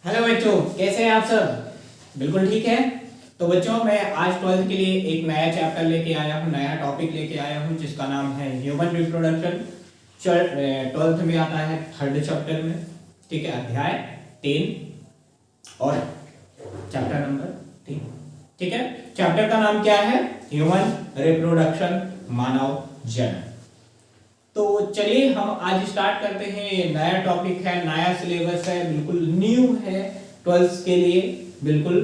Hello बच्चों, कैसे हैं आप सब? बिल्कुल ठीक है। तो बच्चों, मैं आज 12th के लिए एक नया चैप्टर लेके आया हूँ, नया टॉपिक लेके आया हूँ जिसका नाम है ह्यूमन रिप्रोडक्शन। 12th में आता है 3rd चैप्टर में। ठीक है, अध्याय 3 और चैप्टर नंबर 3। ठीक है, चैप्टर का नाम क्या है? ह्यूमन रिप्रोडक्शन, मानव जन्म। तो चलिए हम आज स्टार्ट करते हैं। ये नया टॉपिक है, नया सिलेबस है, बिल्कुल न्यू है 12th के लिए बिल्कुल।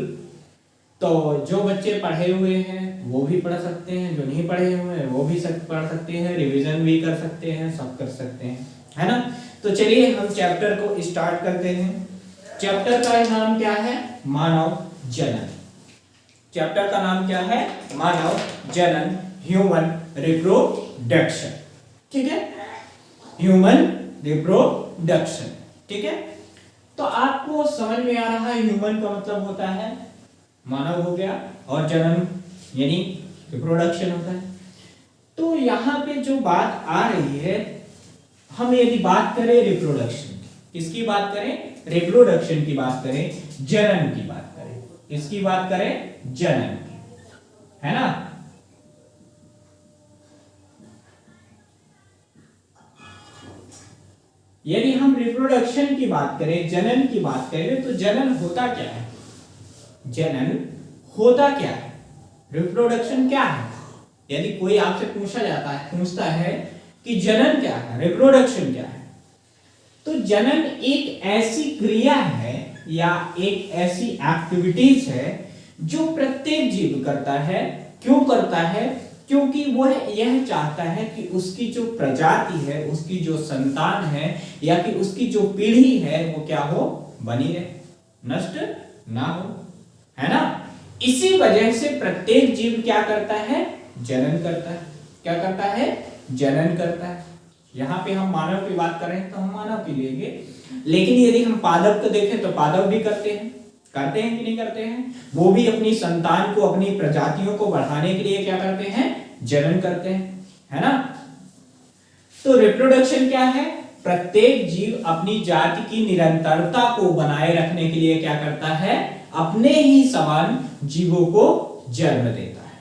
तो जो बच्चे पढ़े हुए हैं वो भी पढ़ सकते हैं, जो नहीं पढ़े हुए हैं वो भी पढ़ सकते हैं, रिवीजन भी कर सकते हैं, सब कर सकते हैं, है ना। तो चलिए हम चैप्टर को स्टार्ट करते हैं। चैप्टर का नाम क्या है? मानव जनन। चैप्टर का नाम क्या है? मानव जनन, ह्यूमन रिप्रोडक्शन। ठीक है, ह्यूमन रिप्रोडक्शन। ठीक है, तो आपको समझ में आ रहा है ह्यूमन का मतलब होता है मानव हो गया, और जन्म यानी रिप्रोडक्शन होता है। तो यहां पे जो बात आ रही है, हम यदि बात करें रिप्रोडक्शन की, किसकी बात करें? रिप्रोडक्शन की बात करें, जनन की बात करें। किसकी बात करें? जनन की, है ना। यदि हम रिप्रोडक्शन की बात करें, जनन की बात करें, तो जनन होता क्या है? जनन होता क्या है? रिप्रोडक्शन क्या है? यदि कोई आपसे पूछता है कि जनन क्या है, रिप्रोडक्शन क्या है, तो जनन एक ऐसी क्रिया है या एक ऐसी एक्टिविटीज है जो प्रत्येक जीव करता है। क्यों करता है? क्योंकि वह यह चाहता है कि उसकी जो प्रजाति है, उसकी जो संतान है, या कि उसकी जो पीढ़ी है वो क्या हो? बनी रहे, नष्ट ना हो, है ना। इसी वजह से प्रत्येक जीव क्या करता है? जनन करता है। क्या करता है? जनन करता है। यहां पे हम मानव की बात करें तो हम मानव की लेंगे, लेकिन यदि हम पादप को देखें तो पादप भी करते हैं कि नहीं करते हैं? वो भी अपनी संतान को, अपनी प्रजातियों को बढ़ाने के लिए क्या करते हैं? जनन करते हैं, है ना। तो रिप्रोडक्शन क्या है? प्रत्येक जीव अपनी जाति की निरंतरता को बनाए रखने के लिए क्या करता है? अपने ही समान जीवों को जन्म देता है।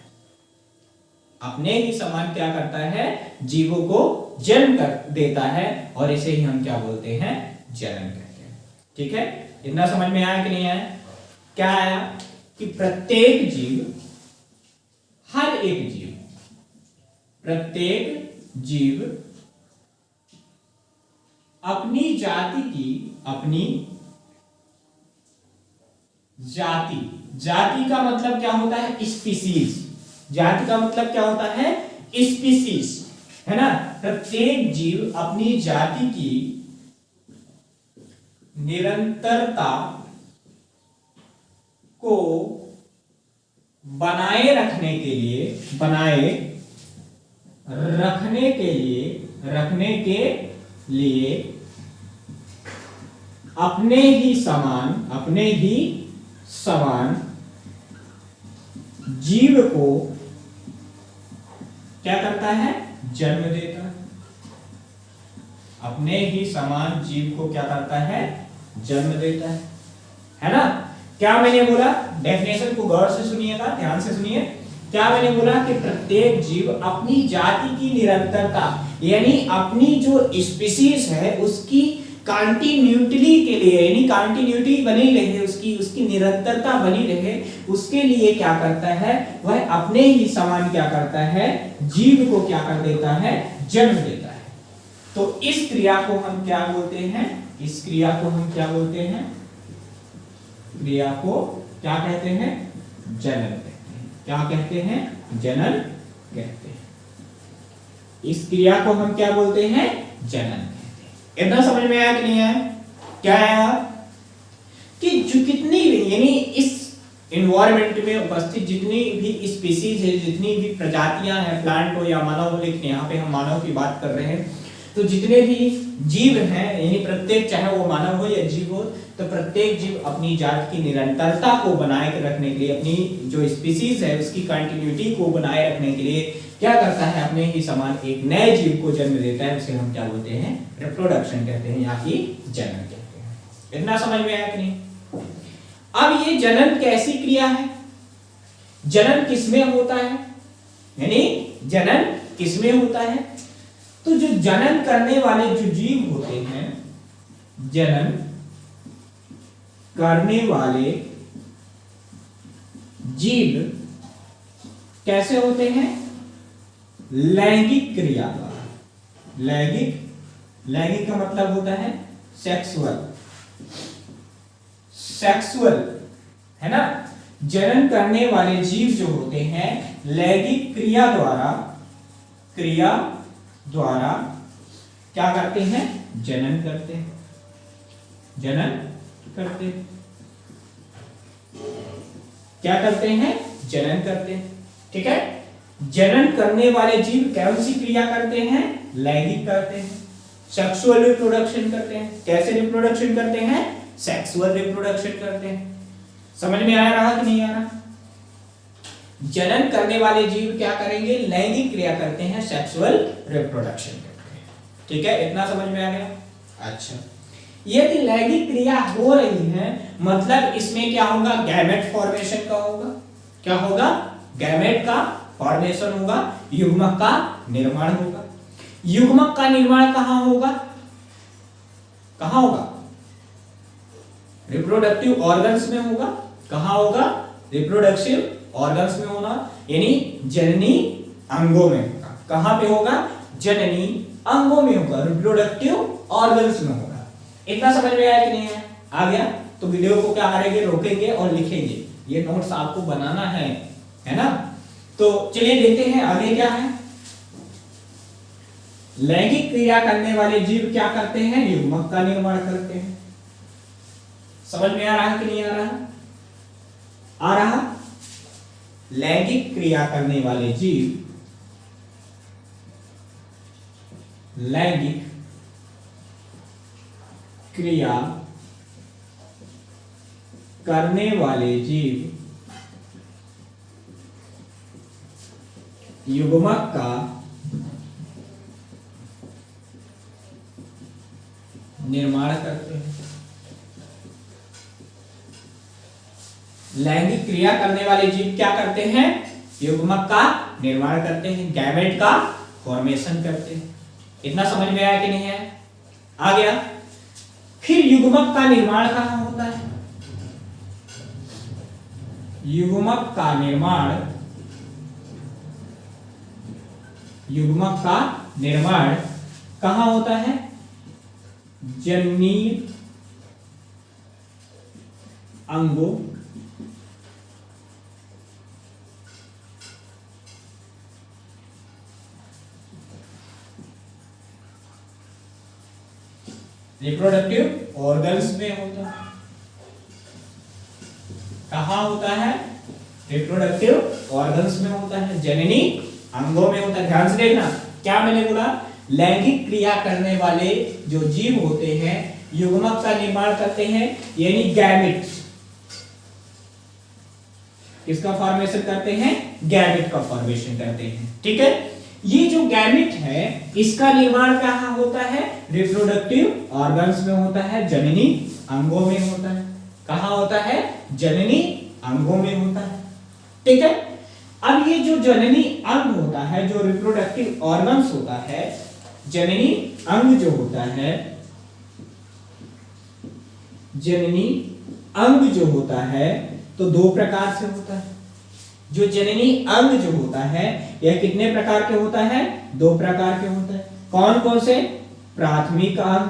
अपने ही समान क्या करता है? जीवों को जन्म कर देता है, और इसे ही हम क्या बोलते हैं? जनन कहते हैं। ठीक है, इतना समझ में आया कि नहीं आया? क्या आया कि प्रत्येक जीव, हर एक जीव, प्रत्येक जीव अपनी जाति का मतलब क्या होता है? स्पीसीज। जाति का मतलब क्या होता है? स्पीसीज, है ना। प्रत्येक जीव अपनी जाति की निरंतरता को बनाए रखने के लिए अपने ही समान जीव को क्या करता है? जन्म देता है। अपने ही समान जीव को क्या करता है? जन्म देता है ना। क्या मैंने बोला? डेफिनेशन को गौर से सुनिएगा, ध्यान से सुनिए। क्या मैंने बोला कि प्रत्येक जीव अपनी जाति की निरंतरता, यानी अपनी जो स्पीसीज है उसकी कंटिन्यूटी के लिए, यानी कंटिन्यूटी बनी रहे, उसकी निरंतरता बनी रहे, उसके लिए क्या करता है? वह अपने ही समान क्या करता है? जीव को क्या कर देता है? जन्म देता है। तो इस क्रिया को हम क्या बोलते हैं? इस क्रिया को हम क्या बोलते हैं? क्रिया को क्या कहते हैं? जनन कहते हैं। क्या कहते हैं? जनन कहते हैं। इस क्रिया को हम क्या बोलते हैं? जनन कहते हैं। इतना समझ में आया कि नहीं आया? क्या आया कि जो कितनी भी, यानी इस एनवायरनमेंट में उपस्थित जितनी भी स्पीसीज है, जितनी भी प्रजातियां हैं, प्लांट हो या मानव हो, लेकिन यहाँ पे हम मानव की बात कर रहे हैं, तो जितने भी जीव हैं, यानी प्रत्येक, चाहे वो मानव हो या जीव हो, तो प्रत्येक जीव अपनी जात की निरंतरता को बनाए रखने के लिए, अपनी जो स्पीसीज है उसकी कंटिन्यूटी को बनाए रखने के लिए क्या करता है? अपने ही समान एक नए जीव को जन्म देता है। उसे हम क्या बोलते हैं? रिप्रोडक्शन कहते हैं, या कि जनन कहते हैं। इतना समझ में आया कि नहीं? अब ये जनन कैसी क्रिया है, जनन किसमें होता है, यानी जनन किसमें होता है? तो जो जनन करने वाले जो जीव होते हैं, जनन करने वाले जीव कैसे होते हैं? लैंगिक क्रिया द्वारा। लैंगिक का मतलब होता है सेक्सुअल, है ना। जनन करने वाले जीव जो होते हैं लैंगिक क्रिया द्वारा क्या करते हैं? जनन करते हैं। क्या करते हैं? जनन करते हैं। ठीक है, जनन करने वाले जीव कौन सी क्रिया करते हैं? लैंगिक करते हैं, सेक्सुअल रिप्रोडक्शन करते हैं। कैसे रिप्रोडक्शन करते हैं? सेक्सुअल रिप्रोडक्शन करते हैं। समझ में आ रहा कि नहीं आ रहा? जनन करने वाले जीव क्या करेंगे? लैंगिक क्रिया करते हैं, सेक्सुअल रिप्रोडक्शन करते हैं। ठीक है, इतना समझ में आ गया? अच्छा, यदि लैंगिक क्रिया हो रही है मतलब इसमें क्या होगा? गैमेट फॉर्मेशन का होगा। क्या होगा? गैमेट का फॉर्मेशन होगा, युग्मक का निर्माण होगा। युग्मक का निर्माण कहां होगा? कहां होगा? रिप्रोडक्टिव ऑर्गन्स में होगा। कहां होगा? रिप्रोडक्टिव ऑर्गन्स में होगा, यानी जननी अंगों में होगा। कहां पे होगा? जननी अंगों में होगा, रिप्रोडक्टिव ऑर्गन्स में होगा। इतना समझ में आया कि नहीं है? आ गया? तो वीडियो को क्या करेंगे? रोकेंगे और लिखेंगे। ये नोट्स आपको बनाना है ना। तो चलिए देखते हैं आगे क्या है। लैंगिक क्रिया करने वाले जीव क्या करते हैं? युग्मक का निर्माण करते हैं। समझ में आ रहा कि नहीं आ रहा? आ रहा। लैंगिक क्रिया करने वाले जीव, लैंगिक क्रिया करने वाले जीव युग्मक का निर्माण करते हैं। लैंगिक क्रिया करने वाले जीव क्या करते हैं? युग्मक का निर्माण करते हैं, गैमेट का फॉर्मेशन करते हैं। इतना समझ में आया कि नहीं है? आ गया। फिर युग्मक का निर्माण कहां होता है? युग्मक का निर्माण कहां होता है? जननी अंगों रिप्रोडक्टिव ऑर्गन्स में होता है। कहां होता है? रिप्रोडक्टिव ऑर्गन्स में होता है, जननी अंगों में होता है। ध्यान से देखना, क्या मैंने बोला? लैंगिक क्रिया करने वाले जो जीव होते हैं युग्मक का निर्माण करते हैं, यानी गैमेट। किसका फॉर्मेशन करते हैं? गैमेट का फॉर्मेशन करते हैं। ठीक है, ये जो गैमेट है इसका निर्माण कहां होता है? रिप्रोडक्टिव ऑर्गन्स में होता है, जननी अंगों में होता है। कहां होता है? जननी अंगों में होता है। ठीक है, अब ये जो जननी अंग होता है, जो रिप्रोडक्टिव ऑर्गन्स होता है, जननी अंग जो होता है, जननी अंग जो होता है तो दो प्रकार से होता है। जो जननी अंग जो होता है यह कितने प्रकार के होता है? दो प्रकार के होता है। कौन कौन से? प्राथमिक अंग।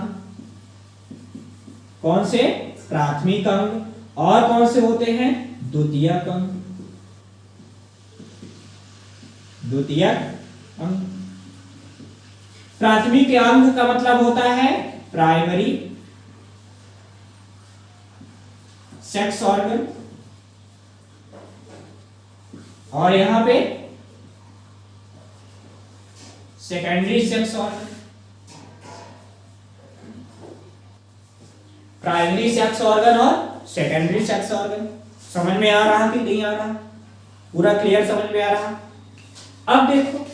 कौन से? प्राथमिक अंग। और कौन से होते हैं? द्वितीयक अंग। द्वितीयक अंग। प्राथमिक अंग का मतलब होता है प्राइमरी सेक्स ऑर्गन, और यहां पे secondary sex organ. Primary sex organ और सेकेंडरी सेक्स ऑर्गन। समझ में आ रहा कि नहीं आ रहा? पूरा क्लियर समझ में आ रहा? अब देखो,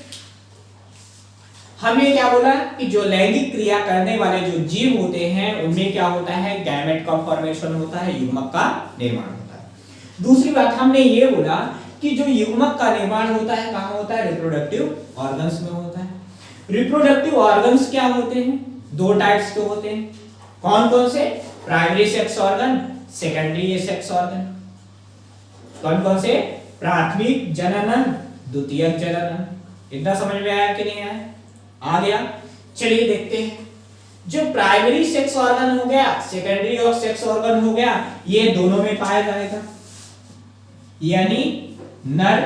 हमने क्या बोला कि जो लैंगिक क्रिया करने वाले जो जीव होते हैं उनमें क्या होता है, गैमेट का फॉर्मेशन होता है, युग्मक का निर्माण होता है। दूसरी बात हमने ये बोला कि जो युग्मक का निर्माण होता है कहाँ होता है, रिप्रोडक्टिव ऑर्गन्स में होता है। रिप्रोडक्टिव ऑर्गन्स क्या होते हैं, दो टाइप्स के होते हैं। कौन कौन से, primary sex organ, secondary sex organ. कौन कौन से, प्राथमिक जननन, द्वितीयक जननन। इतना समझ में आया कि नहीं आया, आ गया। चलिए देखते हैं, जो प्राइमरी सेक्स ऑर्गन हो गया, सेकेंडरी और सेक्स ऑर्गन हो गया, ये दोनों में पाया जाएगा, यानी नर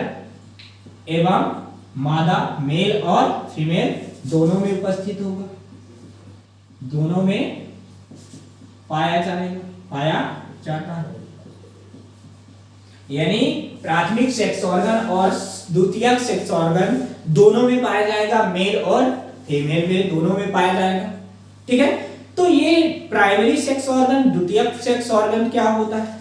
एवं मादा, मेल और फीमेल दोनों में उपस्थित होगा, दोनों में पाया जाता है। यानी प्राथमिक सेक्स ऑर्गन और द्वितीयक सेक्स ऑर्गन दोनों में पाया जाएगा, मेल और फीमेल में दोनों में पाया जाएगा। ठीक है, तो ये प्राइमरी सेक्स ऑर्गन, द्वितीयक सेक्स ऑर्गन क्या होता है,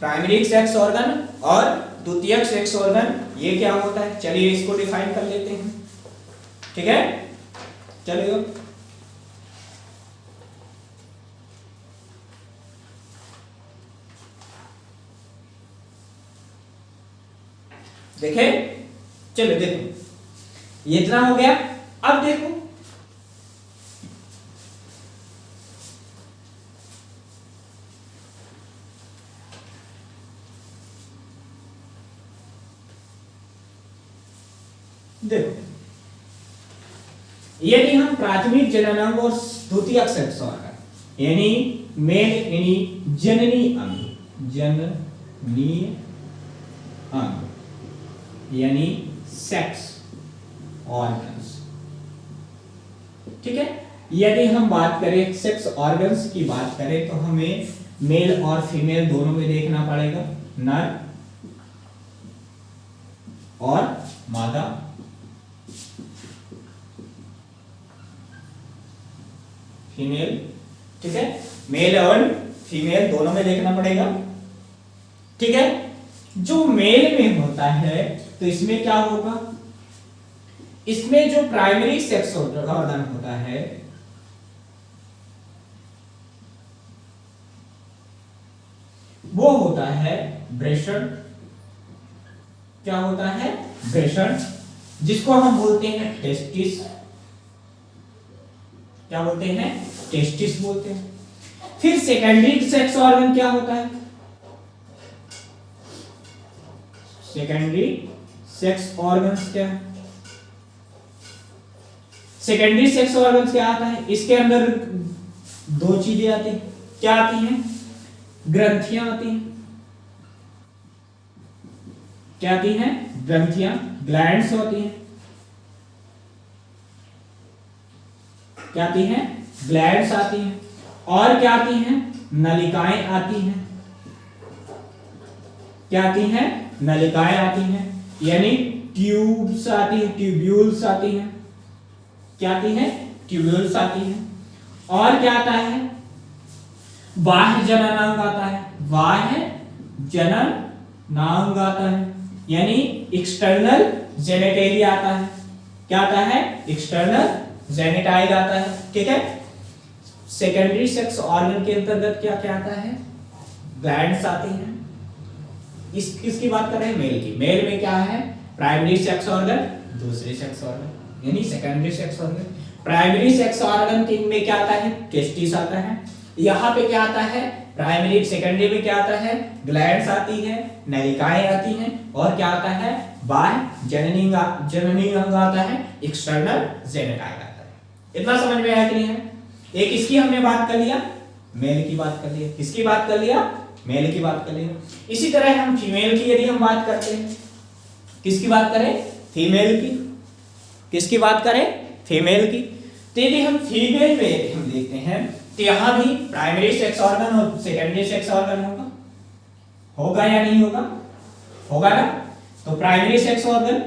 प्राइमरी सेक्स ऑर्गन और द्वितीयक सेक्स ऑर्गन ये क्या होता है। चलिए इसको डिफाइन कर लेते हैं। ठीक है, चलिए देखें, चलो देखो ये इतना हो गया। अब देखो यदि हम प्राथमिक जननांग और द्वितीयक सेक्स ऑर्गन यानी मेल यानी जननी अंग यानी सेक्स ऑर्गन्स, ठीक है, यदि हम बात करें सेक्स ऑर्गन्स की बात करें तो हमें मेल और फीमेल दोनों में देखना पड़ेगा, नर और मादा, फीमेल, ठीक है, मेल और फीमेल दोनों में देखना पड़ेगा। ठीक है, जो मेल में होता है तो इसमें क्या होगा, इसमें जो प्राइमरी सेक्स ऑर्गन होता है वो होता है ब्रेस्ट, क्या होता है ब्रेस्ट, जिसको हम बोलते हैं टेस्टिस, क्या बोलते हैं टेस्टिस बोलते हैं। फिर सेकेंडरी सेक्स ऑर्गन क्या होता है, सेकेंडरी सेक्स ऑर्गन्स क्या है, सेकेंडरी सेक्स ऑर्गन्स क्या आता है, इसके अंदर दो चीजें आती हैं, क्या आती हैं, ग्रंथियां आती हैं, क्या आती हैं, ग्रंथियां, ग्लैंड्स होती हैं, क्या आती हैं, ग्लैंड्स आती हैं, और क्या आती हैं, नलिकाएं आती हैं, क्या आती हैं, नलिकाएं आती हैं, यानी ट्यूब्स आती हैं, ट्यूब्यूल्स आती हैं, क्या आती हैं, ट्यूब्यूल्स आती हैं, और क्या आता है, बाह्य जननांग आता है, बाह्य जननांग आता है, यानी एक्सटर्नल जेनिटली आता है, क्या आता है, एक्सटर्नल जेनिटाइल आता है। ठीक है, सेकेंडरी सेक्स ऑर्गन के अंतर्गत क्या क्या आता है, ग्लैंड्स आती हैं। किसकी बात कर रहे हैं, मेल की। मेल में क्या है, प्राइमरी सेक्स ऑर्गन, दूसरी सेक्स ऑर्गन यानी secondary sex organ. Primary sex organ में क्या आता है, टेस्टिस आता है, यहाँ पे क्या आता है, प्राइमरी सेकेंडरी में क्या आता है, ग्लैंड्स आती है, नलिकाएं आती हैं, और क्या आता है, बाह्य जननी अंग आता है, एक्सटर्नल जेनिटाइल आता है। इतना समझ में आया कि नहीं है। एक इसकी हमने बात कर लिया, मेल की बात कर लिया, किसकी बात कर लिया, मेल की बात कर लिया। इसी तरह हम फीमेल की यदि हम बात करते हैं, किसकी बात करें, फीमेल की, किसकी बात करें, फीमेल की। तो यदि हम फीमेल में हम देखते हैं तो यहां भी प्राइमरी सेक्स ऑर्गन और सेकेंडरी सेक्स ऑर्गन होगा या नहीं होगा, होगा ना। तो primary sex organ,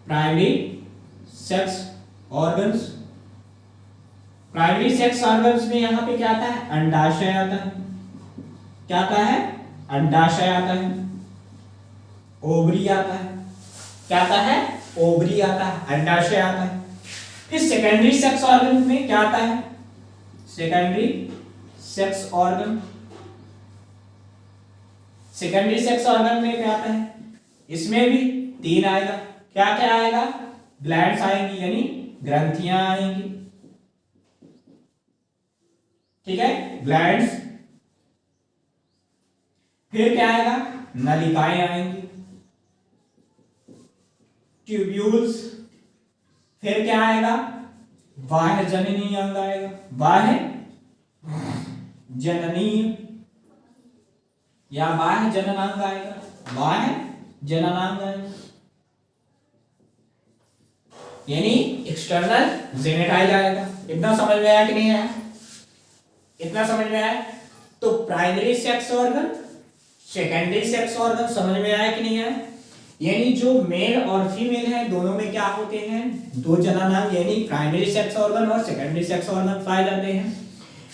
primary sex organs, primary sex organs में यहां पे क्या आता है, अंडाशय आता है, क्या आता है, अंडाशय आता है, ओवरी आता है, क्या आता है, ओवरी आता है, अंडाशय आता है। फिर सेकेंडरी सेक्स ऑर्गन में क्या आता है? Secondary sex organ, secondary sex organ में क्या आता है? इसमें भी 3 आएगा। क्या क्या आएगा? ग्लैंड्स आएंगी यानी ग्रंथियां आएंगी, ठीक है, ग्लैंड्स। फिर क्या आएगा? नलिकाएं आएंगी, ट्यूब्यूल्स। फिर क्या आएगा? बाह्य जननी अंग आएगा, बाह्य जननी या बाह्य जननांग आएगा, बाह्य जननांग आएगा, यानी एक्सटर्नल जेनेटाइल आएगा। इतना समझ में आया कि नहीं आया? इतना समझ में आया? तो primary sex organ, secondary sex organ समझ में आया कि नहीं आया? यानी जो मेल और फीमेल है दोनों में क्या होते हैं? 2 जननांग, यानी प्राइमरी सेक्स ऑर्गन और सेकेंडरी सेक्स ऑर्गन पाए जाते हैं।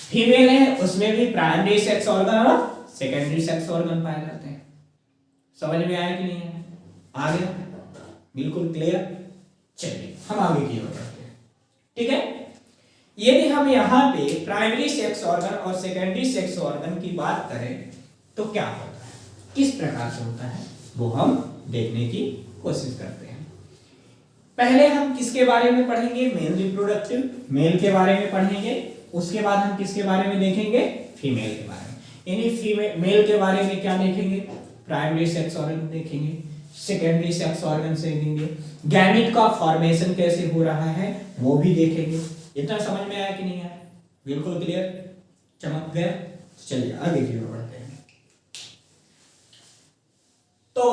फीमेल है उसमें भी प्राइमरी सेक्स ऑर्गन और सेकेंडरी सेक्स ऑर्गन पाए जाते हैं। समझ में आया कि नहीं है? आ गया? बिल्कुल क्लियर। चलिए हम आगे की ओर बढ़ते हैं, ठीक है। यदि हम यहाँ पे प्राइमरी सेक्स ऑर्गन और सेकेंडरी सेक्स ऑर्गन की बात करें तो क्या होता है, किस प्रकार से होता है, वो हम देखने की कोशिश करते हैं। पहले हम किसके बारे में पढ़ेंगे? मेल रिप्रोडक्टिव, मेल के बारे में पढ़ेंगे। उसके बाद हम किसके बारे में देखेंगे? फीमेल के बारे में। यानी फीमेल, मेल के बारे में क्या देखेंगे? प्राइमरी सेक्स ऑर्गन देखेंगे, सेकेंडरी सेक्स ऑर्गन से देखेंगे, गैमेट का फॉर्मेशन कैसे हो रहा है वो भी देखेंगे। इतना समझ में आया कि नहीं आया? बिल्कुल क्लियर, चमक गया। चलिए आगे की ओर बढ़ते हैं। तो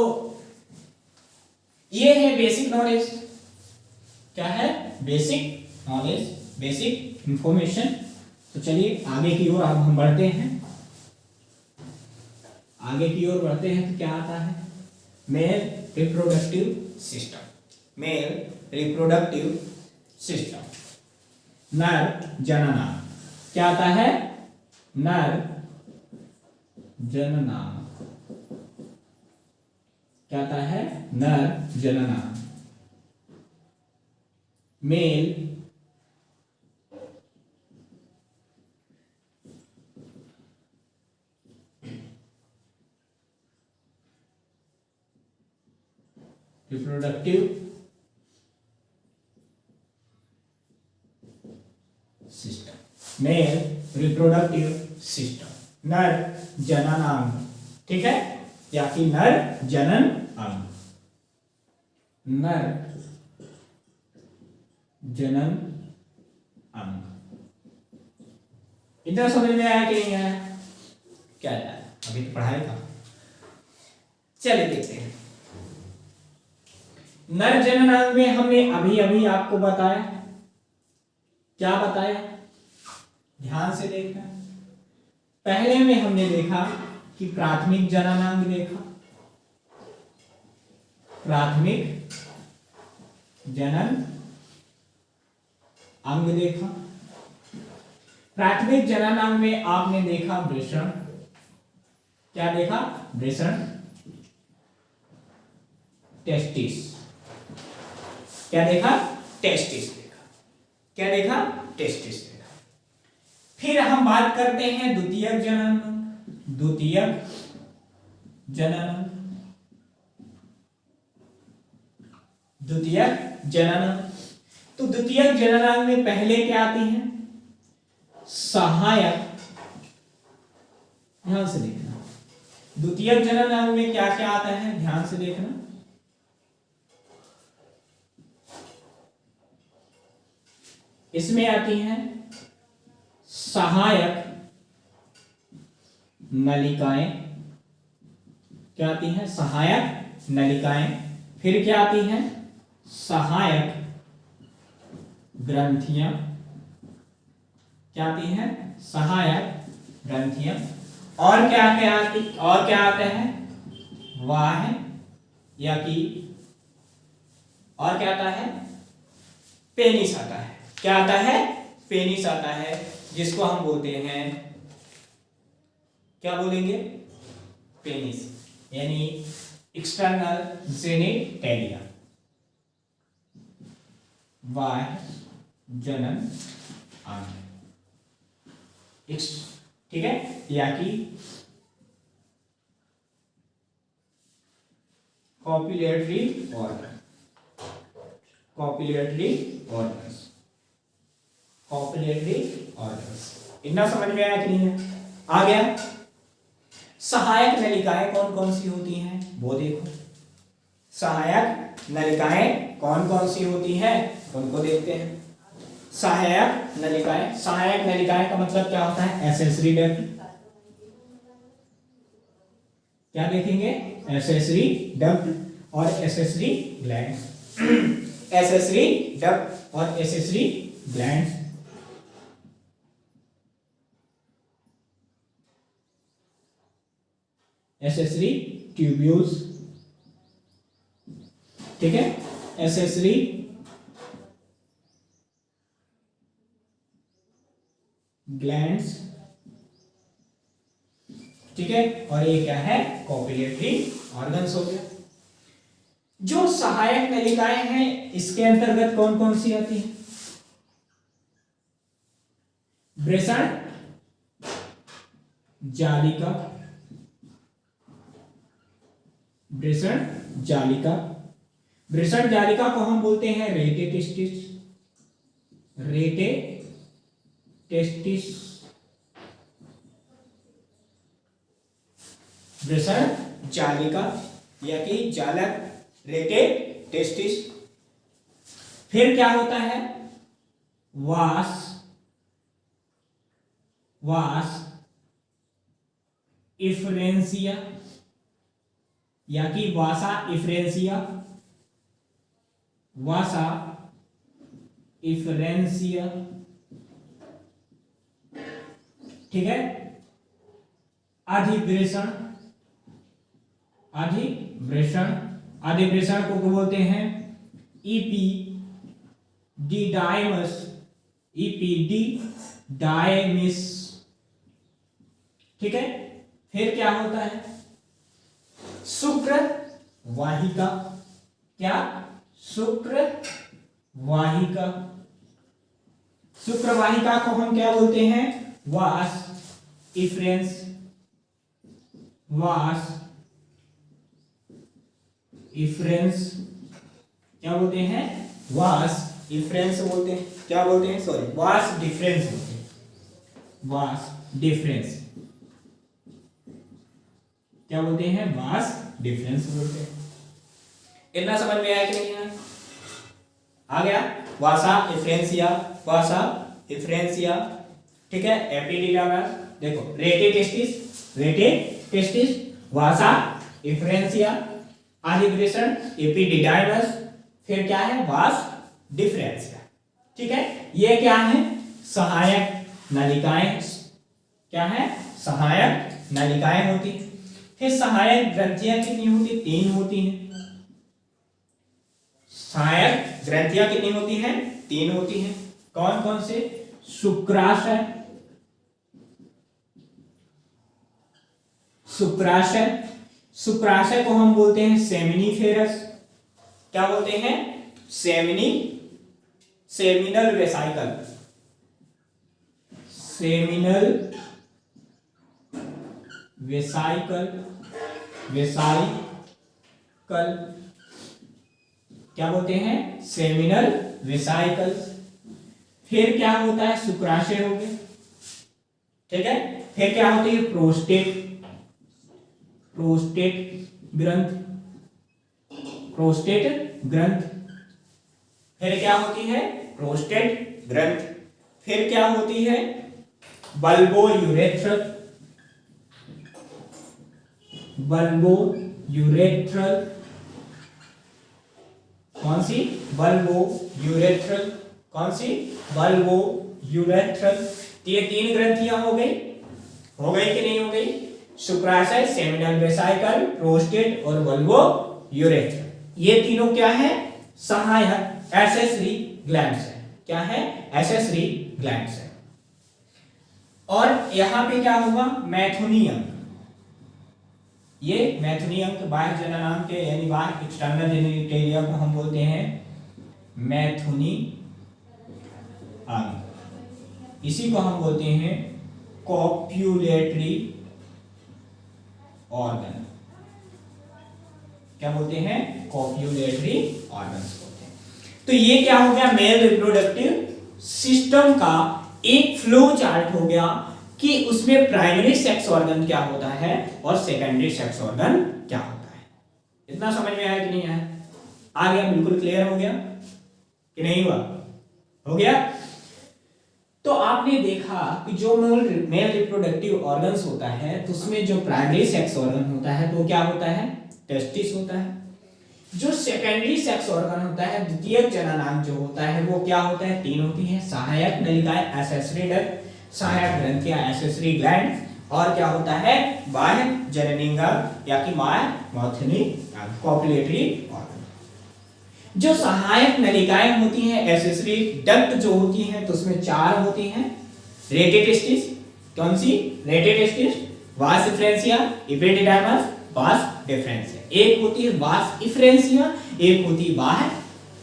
ये है बेसिक नॉलेज। क्या है? Basic knowledge, basic information. तो चलिए आगे की ओर अब हम बढ़ते हैं। आगे की ओर बढ़ते हैं तो क्या आता है? Mail reproductive system, male reproductive system, नर जननांग। क्या आता है? नर जननांग। क्या आता है? नर जननांग। Male reproductive system, male reproductive system, नर जननांग, ठीक है, या कि नर जनन अंग, नर जनन अंग। इतना समझ में आया कि नहीं आया? क्या आया? अभी तो पढ़ाई था। चलिए देखते हैं। नर जननांग में हमने अभी अभी आपको बताया, क्या बताया? ध्यान से देखना। पहले में हमने देखा कि प्राथमिक जननांग देखा, प्राथमिक जनन अंग देखा। प्राथमिक जननांग में आपने देखा वृषण। क्या देखा? वृषण, टेस्टिस। क्या देखा? टेस्टिस देखा। क्या देखा? टेस्टिस देखा। फिर हम बात करते हैं द्वितीयक जनन, द्वितीयक जनन, द्वितीयक जनन। तो द्वितीयक जननांग में पहले क्या आती है? सहायक। ध्यान से देखना, द्वितीयक जननांग में क्या क्या आता है, ध्यान से देखना। इसमें आती हैं सहायक नलिकाएं। क्या आती हैं? सहायक नलिकाएं। फिर क्या आती हैं? सहायक ग्रंथियां। क्या आती हैं? सहायक ग्रंथियां। और क्या क्या आती, और क्या आते हैं? वाह्य या कि, और क्या आता है? पेनिस आता है। क्या आता है? पेनिस आता है, जिसको हम बोलते हैं, क्या बोलेंगे? पेनिस, यानी एक्सटर्नल जेनिटेलिया। बाह्य जनन अंग, ठीक है, या कि copulatory organ, copulatory organs, copulatory organs. इतना समझ में आया कि नहीं है? आ गया। सहायक नलिकाएं कौन कौन सी होती हैं वो देखो। सहायक नलिकाएं कौन कौन सी होती हैं उनको देखते हैं। सहायक नलिकाएं, सहायक नलिकाएं का मतलब क्या होता है? Accessory duct. क्या देखेंगे? एसेसरी डक्ट और एसेसरी ग्लैंड्स। एसेसरी डक्ट और एसेसरी ग्लैंड्स। एसेसरी ट्यूब्यूल्स, ठीक है, एसेसरी ग्लैंड्स, ठीक है, और ये क्या है? कॉपुलेटरी ऑर्गन्स हो गया। जो सहायक नलिकाएं हैं इसके अंतर्गत कौन कौन सी आती हैं? वृषण जालिका, वृषण जालिका। वृषण जालिका को हम बोलते हैं रेटे टेस्टिस, रेटे टेस्टिस। वृषण जालिका या कि जालक, रेटे टेस्टिस। फिर क्या होता है? वास, वास इफ्रेंसिया या कि वासा इफ्रेंसिया, वासा इफ्रेंसिया, ठीक है। अधिवृषण, अधिवृषण, अधिवृषण को बोलते हैं ईपी डिडाइमस, इपीडिडाइमिस, ठीक है। फिर क्या होता है? शुक्र वाहिका, क्या? शुक्र वाहिका। शुक्र वाहिका को हम क्या बोलते हैं? वास इफ्रेंस, वास इफ्रेंस, क्या बोलते हैं? वास इफ्रेंस बोलते हैं। क्या बोलते हैं? सॉरी, वास डिफरेंस बोलते हैं, वास डिफरेंस। क्या बोलते हैं? वास डिफरेंस बोलते हैं। इतना समझ में आया कि नहीं आया? आ गया। वासा इफ्रेंसिया, वासा इफ्रेंसिया, ठीक है। एपिडिडाइमस, देखो रेटे टेस्टिस, रेटे टेस्टिस, वासा इफ्रेंसिया, अधिवृषण एपिडिडाइमस, फिर क्या है? वास डिफरेंसिया, ठीक है। ये क्या है? सहायक नलिकाएं। क्या है? सहायक नलिकाएं होती है। फिर सहायक ग्रंथियां कितनी होती? 3 होती हैं। सहायक ग्रंथियां कितनी होती हैं? 3 होती हैं। कौन कौन से? शुक्राशय, शुक्राशय, शुक्राशय को हम बोलते हैं सेमिनिफेरस। क्या बोलते हैं? Seminal vesicle, seminal vesicle, vesicle, क्या बोलते हैं? Seminal vesicle. फिर क्या होता है? शुक्राशय हो गया, ठीक है। फिर क्या होती है? प्रोस्टेट, प्रोस्टेट ग्रंथ, प्रोस्टेट ग्रंथ। फिर क्या होती है? प्रोस्टेट ग्रंथ। फिर क्या होती है? Bulbo urethral, bulbo urethral. कौन सी? Bulbo urethral. कौन सी? Bulbo urethral. ये 3 ग्रंथियां हो गई कि नहीं हो गई? शुक्राशय, सेमिनल वेसाइकल, प्रोस्टेट और बल्बो यूरेथ्रल। ये तीनों क्या है? सहायक एसेसरी ग्लैंड्स है। क्या है? एसेसरी ग्लैंड्स है। और यहां पे क्या होगा? मैथुनी अंग। ये मैथुनी अंग बाह्य जननांग के यानी बाह्य एक्सटर्नल जेनिटलिया को हम बोलते हैं मैथुनी अंग, इसी को हम बोलते हैं कॉप्यूलेटरी ऑर्गन। क्या बोलते हैं? कॉप्यूलेटरी ऑर्गन्स बोलते हैं। तो ये क्या हो गया? मेल रिप्रोडक्टिव सिस्टम का एक फ्लो चार्ट हो गया कि उसमें प्राइमरी सेक्स ऑर्गन क्या होता है और सेकेंडरी सेक्स ऑर्गन क्या होता है। इतना समझ में आया कि नहीं आया? आ गया? बिल्कुल क्लियर हो गया कि नहीं हुआ? हो गया। तो आपने देखा कि जो मेल रिप्रोडक्टिव ऑर्गन्स होता है तो उसमें जो प्राइमरी सेक्स ऑर्गन होता है तो क्या होता है? टेस्टिस होता है। जो सेकेंडरी सेक्स ऑर्गन होता है, द्वितीयक जननांग जो होता है वो क्या होता है? 3 होती है, सहायक नलिकाएं एक्सेसरी डक्ट, सहायक ग्रंथियां एक्सेसरी ग्लैंड, और क्या होता है? बाह्य जननांग या कि मैथुनी कॉप्यूलेटरी ऑर्गन। जो सहायक नलिकाएं होती हैं एक्सेसरी डक्ट जो होती हैं तो उसमें 4 होती हैं। रेटिटेस्टिस, कौन सी? रेटिटेस्टिस, वास इफ्रेंसिया, एपिडिडाइमस, वास डिफरेंशिया। एक होती है वास इफ्रेंसिया, एक होती है वास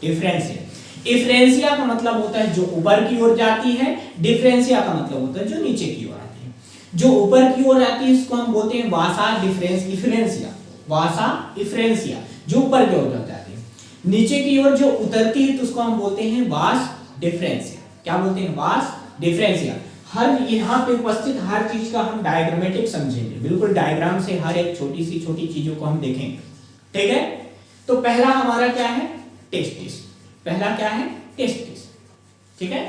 डिफरेंशिया। इफ्रेंसिया का मतलब होता है जो ऊपर की ओर जाती है, डिफरेंशिया का मतलब होता है जो नीचे की ओर आती है। जो ऊपर की ओर आती है इसको हम बोलते हैं वासा इफ्रेंसिया, वासा इफ्रेंसिया जो ऊपर की ओर जाती है। नीचे की ओर जो उतरती है तो उसको हम बोलते हैं वास डिफरेंशिया। क्या बोलते हैं? वास डिफरेंशिया। हर यहाँ पे उपस्थित हर चीज का हम डायग्रामेटिक समझेंगे, बिल्कुल डायग्राम से हर एक छोटी सी छोटी चीजों को हम देखेंगे। ठीक है? तो पहला हमारा क्या है? टेस्टिस। पहला क्या है? टेस्टिस। ठीक है?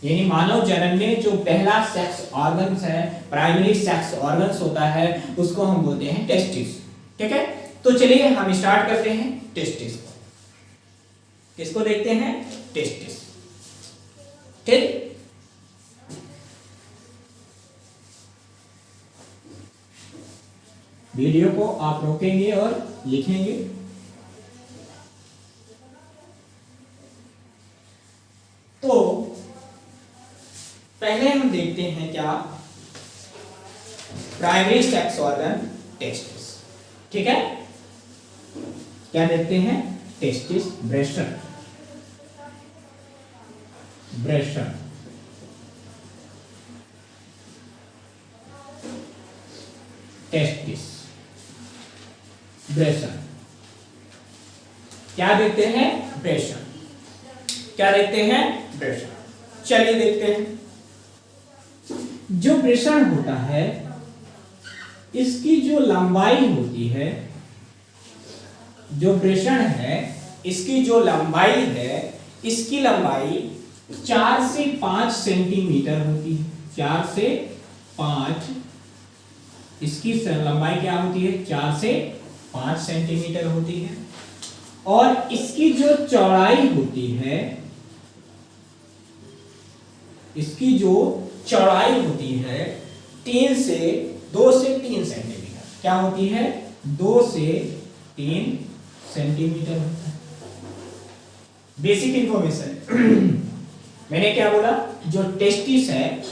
यानी मानव जनन में जो पहला सेक्स ऑर्गन्स है, प्राइमरी सेक्स ऑर्गन्स होता है, उसको हम बोलते हैं टेस्टिस। ठीक है? तो चलिए हम स्टार्ट करते हैं टेस्टिस को। किसको देखते हैं? टेस्टिस। ठीक? वीडियो को आप रोकेंगे और लिखेंगे। तो पहले हम देखते हैं क्या? Primary sex organ testis. ठीक है? क्या देखते हैं? टेस्टिस, ब्रेशन, ब्रेशन, टेस्टिस, ब्रेशन। क्या देखते हैं? ब्रेशन। क्या देखते हैं? ब्रेशन। चलिए देखते हैं। जो ब्रेशन होता है इसकी जो लंबाई होती है, जो ब्रेशन है इसकी जो लंबाई है, इसकी लंबाई 4 से 5 सेंटीमीटर होती है। 4 से 5 इसकी लंबाई क्या होती है? 4 से 5 सेंटीमीटर होती है। और इसकी जो चौड़ाई होती है, इसकी जो चौड़ाई होती है 2 से 3 सेंटीमीटर। क्या होती है? 2 से 3 सेंटीमीटर होता है। बेसिक इंफॉर्मेशन मैंने क्या बोला? जो टेस्टिस है,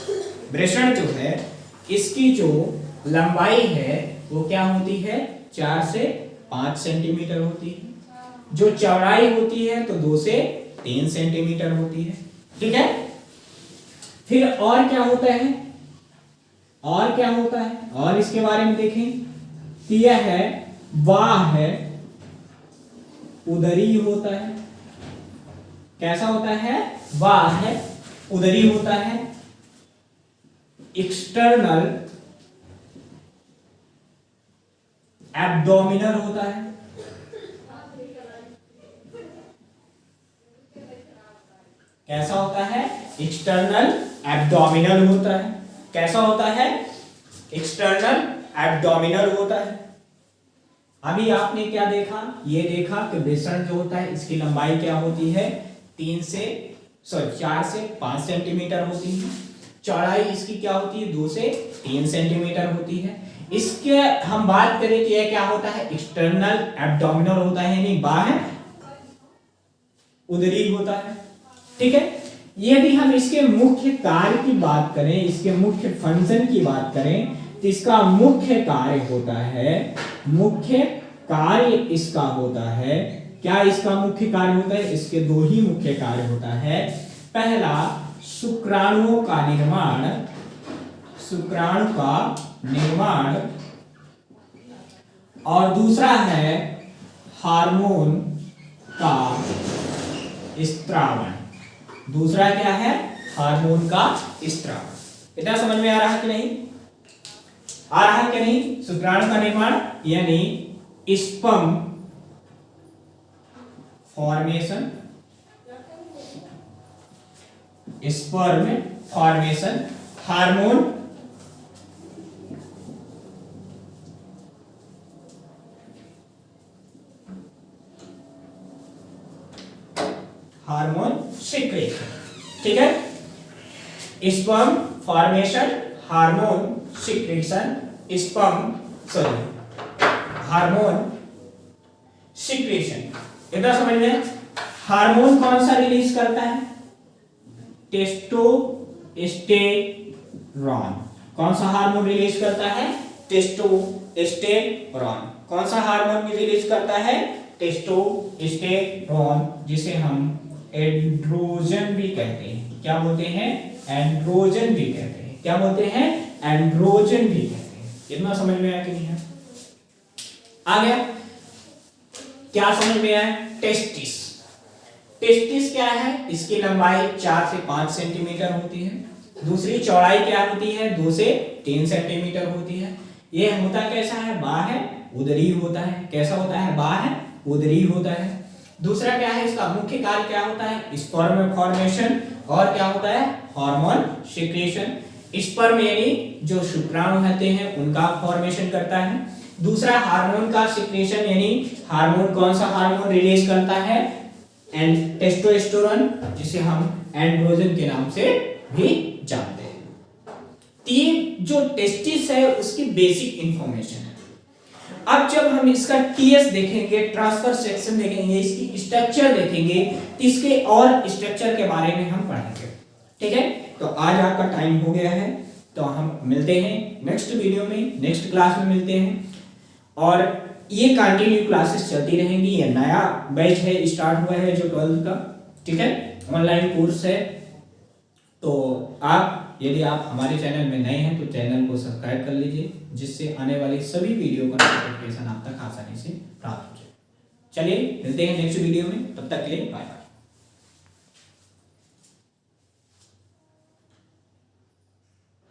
ब्रेशन जो है, इसकी जो लंबाई है वो क्या होती है? 4 से 5 सेंटीमीटर होती है। जो चौड़ाई होती है तो 2 से 3 सेंटीमीटर होती है। ठीक है? फिर और क्या होता है? और क्या होता है? और इसके बारे में देखें तो यह है वाह है, उदरी होता है। कैसा होता है? वाह है, उदरी होता है। एक्सटर्नल एब्डोमिनल होता है। कैसा होता है? एक्सटर्नल एब्डोमिनल होता है। कैसा होता है? एक्सटर्नल एब्डोमिनल होता है। अभी आपने क्या देखा? ये देखा कि ब्रेशन जो होता है इसकी लंबाई क्या होती है? 4 से 5 सेंटीमीटर होती है। चौड़ाई इसकी क्या होती है? 2 से 3 सेंटीमीटर होती है। इसके हम बात करें तो यह क्या होता है? एक्सटर्नल एब्डोमिनल होता है, यानी बाह्य उदरी होता है। ठीक है? यदि हम इसके मुख्य कार्य की बात करें, इसके मुख्य फंक्शन की बात करें तो इसका मुख्य कार्य होता है, मुख्य कार्य इसका होता है क्या इसका मुख्य कार्य होता है? इसके दो ही मुख्य कार्य होता है। पहला, शुक्राणुओं का निर्माण, शुक्राणु का निर्माण, और दूसरा है हार्मोन का स्त्रावण। दूसरा क्या है? हार्मोन का स्त्रावण। इतना समझ में आ रहा है कि नहीं? आ रहा है कि नहीं? शुक्राणु का निर्माण यानी sperm formation, sperm formation, hormone hormone secretion. ठीक है, sperm formation, hormone secretion, sperm sorry hormone secretion. इतना समझ में? हार्मोन कौन सा रिलीज करता है? टेस्टोस्टेरोन। कौन सा हार्मोन रिलीज करता है? टेस्टोस्टेरोन। कौन सा हार्मोन रिलीज करता है? टेस्टोस्टेरोन, जिसे हम एंड्रोजन भी कहते हैं। क्या बोलते हैं? एंड्रोजन भी कहते हैं। क्या बोलते हैं? एंड्रोजन भी कहते हैं। इतना समझ में आया कि नहीं है? आ गया? क्या समझ में आया? टेस्टिस। टेस्टिस क्या है? इसकी लंबाई 4 से 5 सेंटीमीटर होती है। दूसरी चौड़ाई क्या होती है? 2 से 3 सेंटीमीटर होती है। यह होता कैसा है? बाह्य उदरी होता है। कैसा होता है? बाह्य उदरी होता है। दूसरा क्या है? इसका मुख्य कार्य क्या होता है? स्पर्म फॉर्मेशन, और क्या होता है? Hormone secretion. स्पर्म यानी जो शुक्राणु होते हैं उनका फॉर्मेशन करता है। दूसरा हार्मोन का सीक्रेशन यानी हार्मोन, कौन सा हार्मोन रिलीज करता है? एंड टेस्टोस्टेरोन, जिसे हम एंड्रोजन के नाम से भी जानते हैं। ये जो टेस्टिस है उसकी बेसिक इंफॉर्मेशन है। अब जब हम इसका टीएस देखेंगे, ट्रांसफर सेक्शन देखेंगे, इसकी स्ट्रक्चर देखेंगे, तो इसके और स्ट्रक्चर के बारे में हम पढ़ेंगे। ठीक है, तो आज आपका टाइम हो गया है, तो हम मिलते हैं नेक्स्ट वीडियो में, नेक्स्ट क्लास में मिलते हैं। और ये कंटिन्यू क्लासेस चलती रहेंगी। ये नया बैच है, स्टार्ट हुआ है जो 12th का। ठीक है, ऑनलाइन कोर्स है। तो आप यदि आप हमारे चैनल में नए हैं तो चैनल को सब्सक्राइब कर लीजिए, जिससे आने वाली सभी वीडियो का नोटिफिकेशन आप तक आसानी से प्राप्त हो जाए। चलिए मिलते हैं नेक्स्ट वीडियो में, तब तक के लिए बाय।